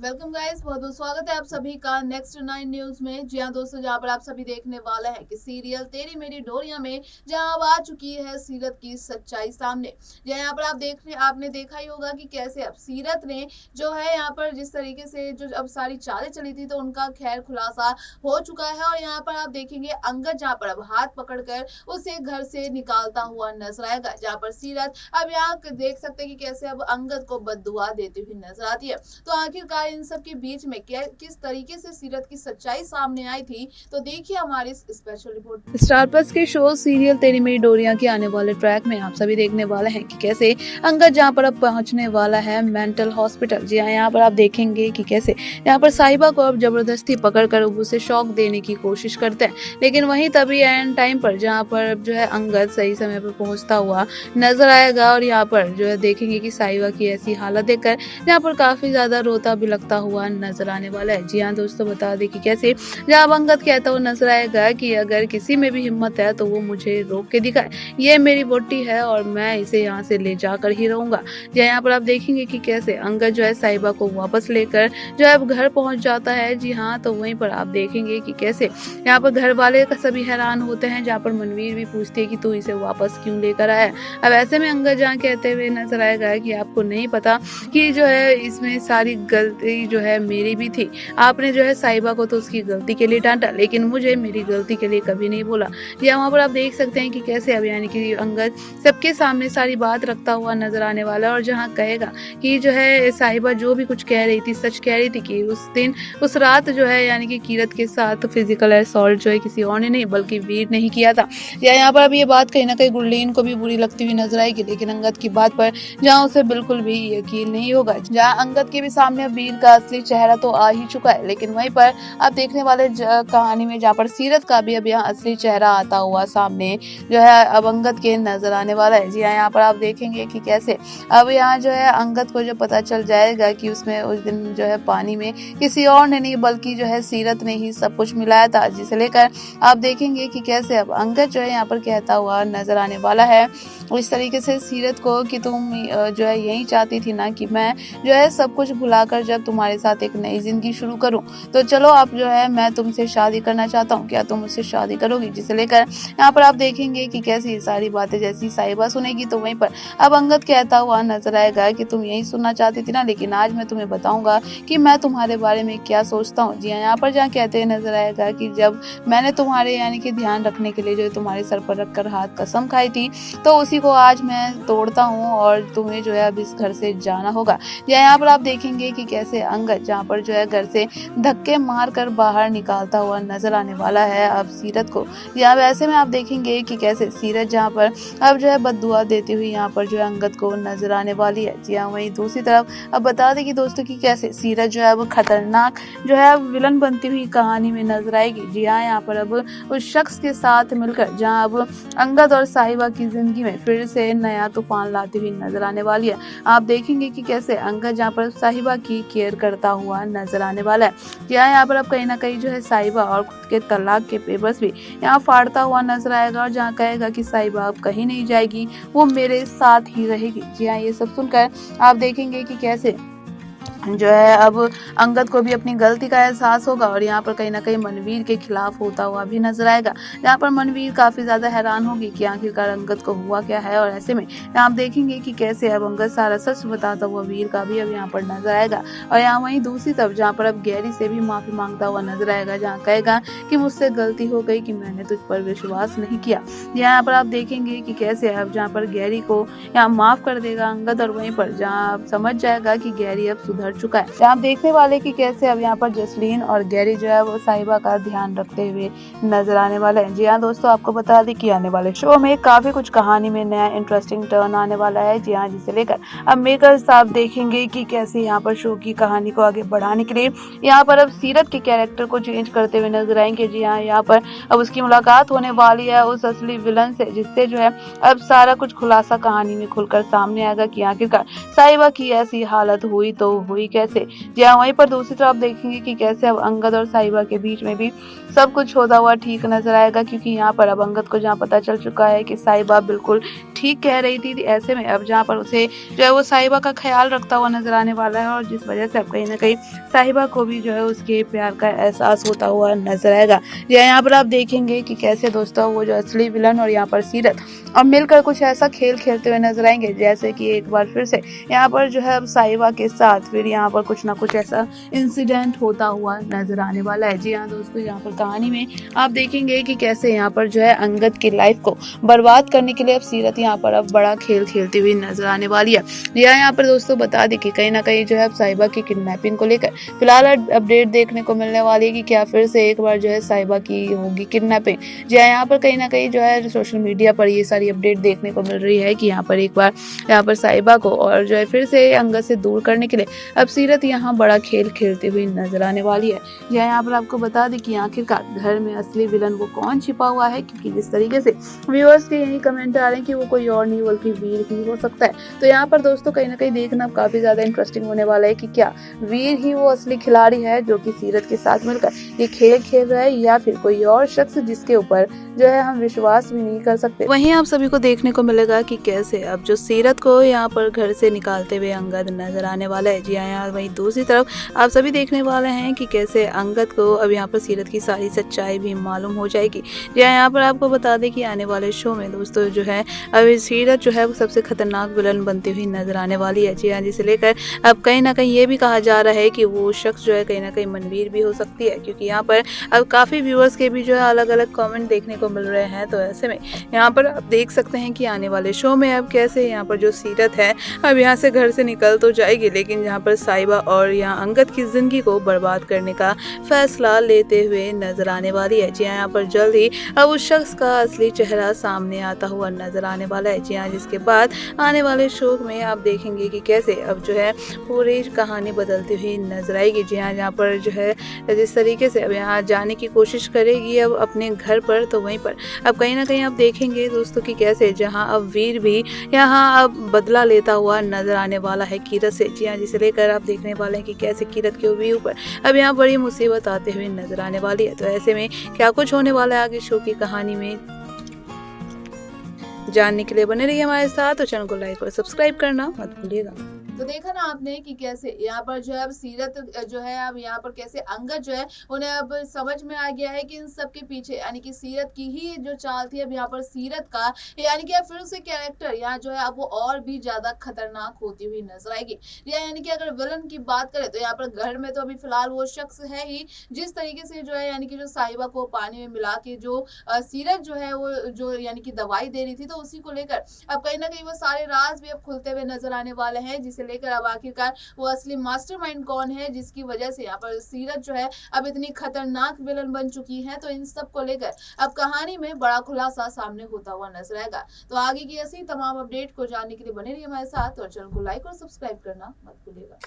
Welcome guys, बहुत बहुत स्वागत है आप सभी का नेक्स्ट 9 न्यूज में। जी हाँ दोस्तों, जहाँ पर आप सभी देखने वाले हैं कि सीरियल तेरी मेरी डोरियां में जहाँ अब आ चुकी है सीरत की सच्चाई सामने। यहाँ पर आपने देखा ही होगा कि कैसे अब सीरत ने जो है यहाँ पर जिस तरीके से जो अब सारी चालें चली थी तो उनका खैर खुलासा हो चुका है। और यहाँ पर आप देखेंगे अंगद जहाँ पर अब हाथ पकड़कर उसे घर से निकालता हुआ नजर आएगा। जहाँ पर सीरत अब यहाँ देख सकते हैं कि कैसे अब अंगद को बद्दुआ देती हुई नजर आती है। तो आखिरकार इन सब के बीच में किस तरीके से सीरत की सच्चाई सामने आई थी, तो देखिए हमारी इस स्पेशल रिपोर्ट। स्टार प्लस के शो सीरियल तेरी मेरी डोरियां के आने वाले ट्रैक में आप सभी देखने वाले हैं कि कैसे अंगद जहां पर अब पहुंचने वाला है मेंटल हॉस्पिटल। जी हाँ, यहाँ पर आप देखेंगे कि कैसे यहाँ पर साहिबा को अब जबरदस्ती पकड़कर उसे शॉक देने की कोशिश करते हैं, लेकिन वहीं तभी एंड टाइम पर जहाँ पर जो है अंगद सही समय पर पहुंचता हुआ नजर आएगा। और यहाँ पर जो है देखेंगे कि साहिबा की ऐसी हालत देखकर यहाँ पर काफी ज्यादा रोता बिलखता हुआ नजर आने वाला है। जी हाँ दोस्तों, बता दें कि कैसे जब अंगद कहता हुआ नजर आएगा कि अगर किसी में भी हिम्मत है तो वो मुझे रोक के दिखाए, ये मेरी वोटी है और मैं इसे यहाँ से ले जाकर ही रहूंगा। यहाँ पर आप देखेंगे कि कैसे अंगद जो है साहिबा को वापस लेकर जो है घर पहुंच जाता है। जी हाँ, तो वहीं पर आप देखेंगे कि कैसे यहाँ पर घर वाले का सभी हैरान होते हैं, जहाँ पर मनवीर भी पूछती है कि तू इसे वापस क्यों लेकर आया। अब ऐसे में अंगद जहाँ कहते हुए नजर आएगा कि आपको नहीं पता कि जो है इसमें सारी गलती जो है मेरी भी थी। आपने जो है साहिबा को तो उसकी गलती के लिए डांटा, लेकिन मुझे मेरी गलती के लिए कभी नहीं बोला। या वहाँ पर आप देख सकते हैं कि कैसे अब यानी कि अंगद सबके सामने सारी बात रखता हुआ नजर आने वाला है। और जहाँ कहेगा कि जो है साहिबा जो भी कुछ कह रही थी सच कह रही थी कि उस रात जो है यानी कि कीरत के साथ फिजिकल असॉल्ट जो है किसी और ने नहीं बल्कि वीर ने ही किया था। या यहाँ पर अब ये बात कहीं ना कहीं गुरलीन को भी बुरी लगती हुई नजर आएगी, लेकिन अंगद की बात पर जहाँ उसे बिल्कुल भी यकीन नहीं होगा। जहाँ अंगद के भी सामने वीर का असली चेहरा तो आ ही चुका है, लेकिन वहीं पर आप देखने वाले कहानी में जहाँ पर सीरत का भी अब यहाँ असली चेहरा आता हुआ सामने जो है अब अंगद के नजर आने वाला है। जी हाँ, यहाँ पर आप देखेंगे कि कैसे अब यहाँ जो है अंगद को जो पता चल जाएगा कि उसमें उस दिन जो है पानी में किसी और ने नहीं बल्कि जो है सीरत ने ही सब कुछ मिलाया था, जिसे लेकर आप देखेंगे कि कैसे अब अंगद जो है यहाँ पर कहता हुआ नजर आने वाला है इस तरीके से सीरत को कि तुम जो है यही चाहती थी ना कि मैं जो है सब कुछ भुलाकर जब तुम्हारे साथ एक नई जिंदगी शुरू करूं, तो चलो अब जो है मैं तुमसे शादी करना चाहता हूं, क्या तुम मुझसे शादी करोगी। जिसे लेकर यहाँ पर आप देखेंगे कि कैसी ये सारी बातें जैसी साहिबा सुनेगी तो वहीं पर अब अंगद कहता हुआ नजर आएगा कि तुम यही सुनना चाहती थी ना, लेकिन आज मैं तुम्हें बताऊंगा कि मैं तुम्हारे बारे में क्या सोचता हूँ। जी हाँ, यहाँ पर जहाँ कहते हुए नजर आएगा कि जब मैंने तुम्हारे यानी कि ध्यान रखने के लिए जो तुम्हारे सर पर रखकर हाथ कसम खाई थी, तो उसी को आज मैं तोड़ता हूँ और तुम्हें जो है अब इस घर से जाना होगा। यहाँ पर आप देखेंगे कि कैसे अंगद जहाँ पर जो है घर से धक्के मारकर बाहर निकालता हुआ नजर आने वाला है अब सीरत को। यहाँ वैसे में आप देखेंगे कि कैसे सीरत जहाँ पर अब जो है बद्दुआ देती हुई यहाँ पर जो है अंगद को नजर आने वाली है। जी हाँ, वहीं दूसरी तरफ अब बता दें कि दोस्तों की कैसे सीरत जो है अब खतरनाक जो है विलन बनती हुई कहानी में नजर आएगी। जी हाँ, यहाँ पर अब उस शख्स के साथ मिलकर जहाँ अब अंगद और साहिबा की जिंदगी में फिर से नया तूफान लाती हुई नजर आने वाली है। आप देखेंगे कि कैसे अंगद जहाँ पर साहिबा की केयर करता हुआ नजर आने वाला है। यहाँ पर अब कहीं ना कहीं जो है साहिबा और खुद के तलाक के पेपर्स भी यहाँ फाड़ता हुआ नजर आएगा और जहाँ कहेगा कि साहिबा अब कहीं नहीं जाएगी, वो मेरे साथ ही रहेगी। जी हाँ, ये सब सुनकर आप देखेंगे कि कैसे जो है अब अंगद को भी अपनी गलती का एहसास होगा और यहाँ पर कहीं ना कहीं मनवीर के खिलाफ होता हुआ भी नजर आएगा। यहाँ पर मनवीर काफी ज्यादा हैरान होगी कि आखिरकार अंगद को हुआ क्या है। और ऐसे में आप देखेंगे कि कैसे अब अंगद सारा सच बताता हुआ वीर का भी अब यहाँ पर नजर आएगा। और यहाँ वहीं दूसरी तरफ जहाँ पर अब गैरी से भी माफी मांगता हुआ नजर आएगा, जहाँ कहेगा कि मुझसे गलती हो गई कि मैंने तुझ पर विश्वास नहीं किया। यहाँ पर आप देखेंगे कि कैसे अब जहाँ पर गैरी को यहाँ माफ कर देगा अंगद और वहीं पर जहाँ आप समझ जाएगा कि गैरी अब सुधर चुका है। आप देखने वाले कि कैसे अब यहाँ पर जसलीन और गैरी जो है वो साहिबा का ध्यान रखते हुए नजर आने वाले हैं। जी हाँ दोस्तों, आपको बता दें कि आने वाले शो में काफी कुछ कहानी में नया इंटरेस्टिंग टर्न आने वाला है। जी हाँ, जिसे लेकर अब मेकर्स आप देखेंगे कि कैसे यहाँ पर शो की कहानी को आगे बढ़ाने के लिए यहाँ पर अब सीरत के कैरेक्टर को चेंज करते हुए नजर आएंगे। जी हाँ, यहाँ पर अब उसकी मुलाकात होने वाली है उस असली विलन से, जिससे जो है अब सारा कुछ खुलासा कहानी में खुलकर सामने आएगा कि आखिरकार साहिबा की ऐसी हालत हुई तो हुई कैसे। जी हाँ, वहीं पर दूसरी तरफ देखेंगे कि कैसे अब अंगद और साहिबा के बीच में भी सब कुछ होता हुआ ठीक नजर आएगा, क्योंकि यहाँ पर अब अंगद को जहाँ पता चल चुका है कि साहिबा बिल्कुल ठीक कह रही थी। ऐसे में अब जहाँ पर उसे जो है वो साहिबा का ख़्याल रखता हुआ नज़र आने वाला है, और जिस वजह से अब कहीं न कहीं साहिबा को भी जो है उसके प्यार का एहसास होता हुआ नज़र आएगा। जी हाँ, यहाँ पर आप देखेंगे कि कैसे दोस्तों वो जो असली विलन और यहाँ पर सीरत अब मिलकर कुछ ऐसा खेल खेलते हुए नज़र आएँगे, जैसे कि एक बार फिर से यहाँ पर जो है अब साहिबा के साथ फिर यहाँ पर कुछ ना कुछ ऐसा इंसिडेंट होता हुआ नज़र आने वाला है। जी हाँ दोस्तों, यहाँ पर कहानी में आप देखेंगे कि कैसे यहाँ पर जो है अंगद की लाइफ को बर्बाद करने के लिए अब सीरत यहाँ पर अब बड़ा खेल खेलती हुई नजर आने वाली है। यहाँ पर दोस्तों बता दें कि कहीं ना कहीं जो है अब साहिबा की किडनैपिंग को लेकर फिलहाल अपडेट देखने को मिलने वाली है कि क्या फिर से एक बार जो है साहिबा की होगी किडनैपिंग। जी हाँ, यहाँ पर कहीं ना कहीं जो है सोशल मीडिया पर ये सारी अपडेट देखने को मिल रही है कि यहाँ पर एक बार यहाँ पर साहिबा को और जो है फिर से अंगद से दूर करने के लिए अब सीरत यहाँ बड़ा खेल खेलती हुई नजर आने वाली है। यहाँ पर आपको बता दें कि आखिरकार घर में असली विलन वो कौन छिपा हुआ है, क्योंकि जिस तरीके से व्यूअर्स के यही कमेंट आ रहे हैं कि वो कोई और नहीं बल्कि वीर ही हो सकता है। तो यहाँ पर दोस्तों कहीं ना कहीं देखना काफी ज्यादा इंटरेस्टिंग होने वाला है कि क्या वीर ही वो असली खिलाड़ी है जो कि सीरत के साथ मिलकर ये खेल खेल रहा है, या फिर कोई और शख्स जिसके ऊपर जो है हम विश्वास भी नहीं कर सकते। वहीं आप सभी को देखने को मिलेगा कि कैसे अब जो सीरत को यहाँ पर घर से निकालते हुए अंगद नजर आने वाला है। जी हाँ, वहीं दूसरी तरफ आप सभी देखने वाले हैं कि कैसे अंगद को अब यहाँ पर सीरत की सारी सच्चाई भी मालूम हो जाएगी। जी हाँ, यहाँ पर आपको बता दें कि आने वाले शो में दोस्तों जो है अब सीरत जो है वो सबसे खतरनाक विलन बनती हुई नजर आने वाली है। जी हाँ, जिसे लेकर अब कहीं ना कहीं ये भी कहा जा रहा है कि वो शख्स जो है कहीं ना कहीं मनवीर भी हो सकती है, क्योंकि यहाँ पर अब काफ़ी व्यूअर्स के भी जो है अलग अलग कमेंट देखने को मिल रहे हैं। तो ऐसे में यहाँ पर आप देख सकते हैं कि आने वाले शो में अब कैसे यहाँ पर जो सीरत है अब यहाँ से घर से निकल तो जाएगी, लेकिन यहाँ पर साहिबा और यहाँ अंगद की ज़िंदगी को बर्बाद करने का फैसला लेते हुए नजर आने वाली है। जी हाँ, यहाँ पर जल्द ही अब उस शख्स का असली चेहरा सामने आता हुआ नजर आने वाला है। जी हाँ, जिसके बाद आने वाले शो में आप देखेंगे कि कैसे अब जो है पूरी कहानी बदलती हुई नजर आएगी। जी हाँ, यहाँ पर जो है जिस तरीके से अब यहाँ जाने की कोशिश करेगी अब अपने घर पर, तो वहीं पर अब कहीं ना कहीं आप देखेंगे दोस्तों कि कैसे जहाँ अब वीर भी यहाँ अब बदला लेता हुआ नजर आने वाला है किरत से। जी हाँ, जिसे लेकर आप देखने वाले हैं कि कैसे किरत के भी ऊपर अब यहाँ बड़ी मुसीबत आते हुए नजर आने वाली है। तो ऐसे में क्या कुछ होने वाला है आगे शो की कहानी में, जानने के लिए बने रहिए हमारे साथ और चैनल को लाइक और सब्सक्राइब करना मत भूलिएगा। तो देखा ना आपने कि कैसे यहाँ पर जो है अब सीरत जो है अब यहाँ पर कैसे अंगद जो है उन्हें अब समझ में आ गया है कि इन सब के पीछे यानी कि सीरत की ही जो चाल थी। अब यहाँ पर सीरत का यानी कि फिर से कैरेक्टर यहाँ जो है अब वो और भी ज्यादा खतरनाक होती हुई नजर आएगी। यानी कि अगर विलन की बात करें तो यहाँ पर घर में तो अभी फिलहाल वो शख्स है ही, जिस तरीके से जो है यानी कि जो साहिबा को पानी में मिला के जो सीरत जो है वो जो यानी कि दवाई दे रही थी, तो उसी को लेकर अब कहीं ना कहीं वो सारे राज भी अब खुलते हुए नजर आने वाले हैं, जिसे लेकर अब आखिरकार वो असली मास्टरमाइंड कौन है जिसकी वजह से यहाँ पर सीरत जो है अब इतनी खतरनाक विलन बन चुकी है। तो इन सब को लेकर अब कहानी में बड़ा खुलासा सामने होता हुआ नजर आएगा। तो आगे की ऐसी तमाम अपडेट को जानने के लिए बने रहिए हमारे साथ और चैनल को लाइक और सब्सक्राइब करना मत भूलिएगा।